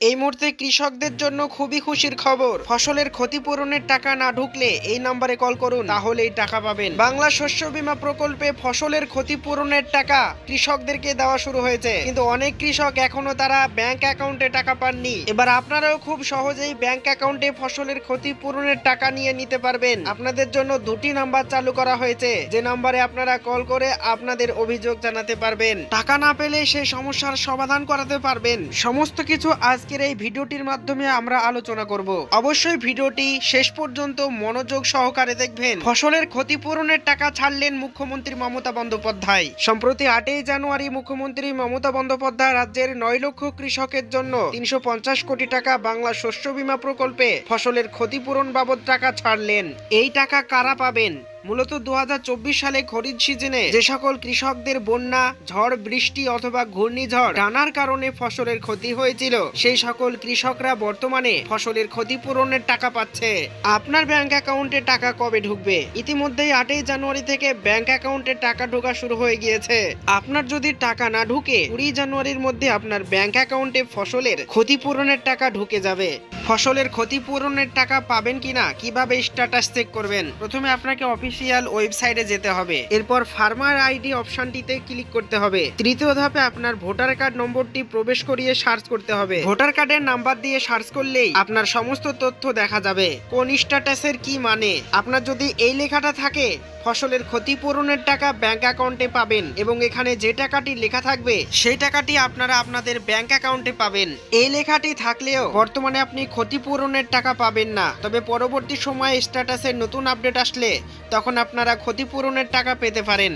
এই মুহূর্তে কৃষকদের জন্য খুবই খুশির খবর। ফসলের ক্ষতিপূরণের টাকা না ঢুকলে এই নম্বরে কল করুন, তাহলেই টাকা পাবেন। বাংলা শস্য বীমা প্রকল্পে ফসলের ক্ষতিপূরণের টাকা কৃষকদেরকে দেওয়া শুরু হয়েছে, কিন্তু অনেক কৃষক এখনো তারা ব্যাংক অ্যাকাউন্টে টাকা পাননি। এবার আপনারাও খুব সহজেই ব্যাংক অ্যাকাউন্টে ফসলের ক্ষতিপূরণের টাকা নিয়ে নিতে পারবেন। আপনাদের জন্য দুটি নাম্বার চালু করা হয়েছে, যে নম্বরে আপনারা কল করে আপনাদের অভিযোগ জানাতে পারবেন। টাকা না পেলে সেই সমস্যার সমাধান করাতে পারবেন। সমস্ত কিছু আজকের এই ভিডিওটির মাধ্যমে আমরা আলোচনা করব। অবশ্যই ভিডিওটি শেষ পর্যন্ত মনোযোগ সহকারে দেখবেন। ফসলের ক্ষতিপূরণের টাকা ছাড়লেন মুখ্যমন্ত্রী মমতা বন্দ্যোপাধ্যায়। সম্প্রতি 8ই জানুয়ারি মুখ্যমন্ত্রী মমতা বন্দ্যোপাধ্যায় রাজ্যের 9 লক্ষ কৃষকের জন্য 350 কোটি টাকা বাংলা শস্য বীমা প্রকল্পে ফসলের ক্ষতিপূরণ বাবদ টাকা ছাড়লেন। এই টাকা কারা পাবেন? মূলত 2024 সালে খরিফ সিজনে যে সকল কৃষকদের বন্যা, ঝড় বৃষ্টি অথবা ঘূর্ণিঝড় টানার কারণে ফসলের ক্ষতি হয়েছিল, সেই সকল কৃষকরা বর্তমানে ফসলের ক্ষতিপূরণের টাকা পাচ্ছে। আপনার ব্যাংক অ্যাকাউন্টে টাকা কবে ঢুকবে? ইতিমধ্যেই 8ই জানুয়ারি থেকে ব্যাংক অ্যাকাউন্টে টাকা ঢোকা শুরু হয়ে গিয়েছে। আপনার যদি টাকা না ঢুকে 20 জানুয়ারির মধ্যে আপনার ব্যাংক অ্যাকাউন্টে ফসলের ক্ষতিপূরণের টাকা ঢুকে যাবে। ফসলের ক্ষতিপূরণের টাকা পাবেন কিনা, কিভাবে স্ট্যাটাস চেক করবেন? প্রথমে আপনাকে অফিসিয়াল ওয়েবসাইটে যেতে হবে, এরপর ফার্মার আইডি অপশনটিতে ক্লিক করতে হবে। তৃতীয় ধাপে আপনার ভোটার কার্ড নম্বরটি প্রবেশ করিয়ে সার্চ করতে হবে। ভোটার কার্ডের নাম্বার দিয়ে সার্চ করলেই আপনার সমস্ত তথ্য দেখা যাবে। কোন স্ট্যাটাসের কি মানে, আপনার যদি এই লেখাটা থাকে ফসলের ক্ষতিপূরণের টাকা ব্যাংক অ্যাকাউন্টে পাবেন, এবং এখানে যে টাকাটি লেখা থাকবে সেই টাকাটি আপনারা আপনাদের ব্যাংক অ্যাকাউন্টে পাবেন। এই লেখাটি থাকলেও বর্তমানে আপনি ক্ষতিপূরণের টাকা পাবেন না, তবে পরবর্তী সময়ে স্ট্যাটাসের নতুন আপডেট আসলে তখন আপনারা ক্ষতিপূরণের টাকা পেতে পারেন।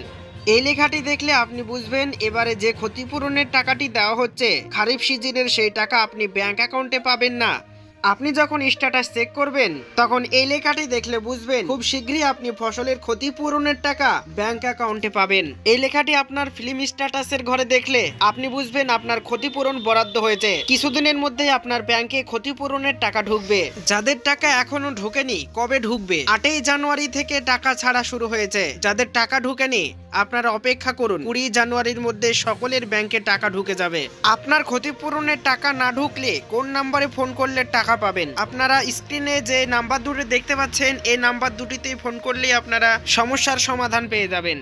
এই লেখাটি দেখলে আপনি বুঝবেন এবারে যে ক্ষতিপূরণের টাকাটি দেওয়া হচ্ছে খারিফ সিজনের, সেই টাকা আপনি ব্যাংক অ্যাকাউন্টে পাবেন না। আপনি যখন স্ট্যাটাস চেক করবেন তখন এই লেখাটি দেখলে বুঝবেন খুব শীঘ্রই আপনি ফসলের ক্ষতিপূরণের টাকা ব্যাংক অ্যাকাউন্টে পাবেন। এই লেখাটি আপনার ফিল্ম স্ট্যাটাসের ঘরে দেখলে আপনি বুঝবেন আপনার ক্ষতিপূরণ বরাদ্দ হয়েছে। কিছুদিনের মধ্যেই আপনার ব্যাংকে ক্ষতিপূরণের টাকা ঢুকবে। যাদের টাকা এখনো ঢোকেনি, কবে ঢুকবে? 8ই জানুয়ারি থেকে টাকা ছাড়া শুরু হয়েছে। যাদের টাকা ঢুকেনি আপনারা অপেক্ষা করুন, 20 জানুয়ারির মধ্যে সকলের ব্যাংকে টাকা ঢুকে যাবে। আপনার ক্ষতিপূরণের টাকা না ঢুকলে কোন নাম্বারে ফোন করলে টাকা পাবেন? আপনারা স্ক্রিনে যে নাম্বার দুটি দেখতে পাচ্ছেন এই নাম্বার দুটিতেই ফোন করলেই আপনারা সমস্যার সমাধান পেয়ে যাবেন।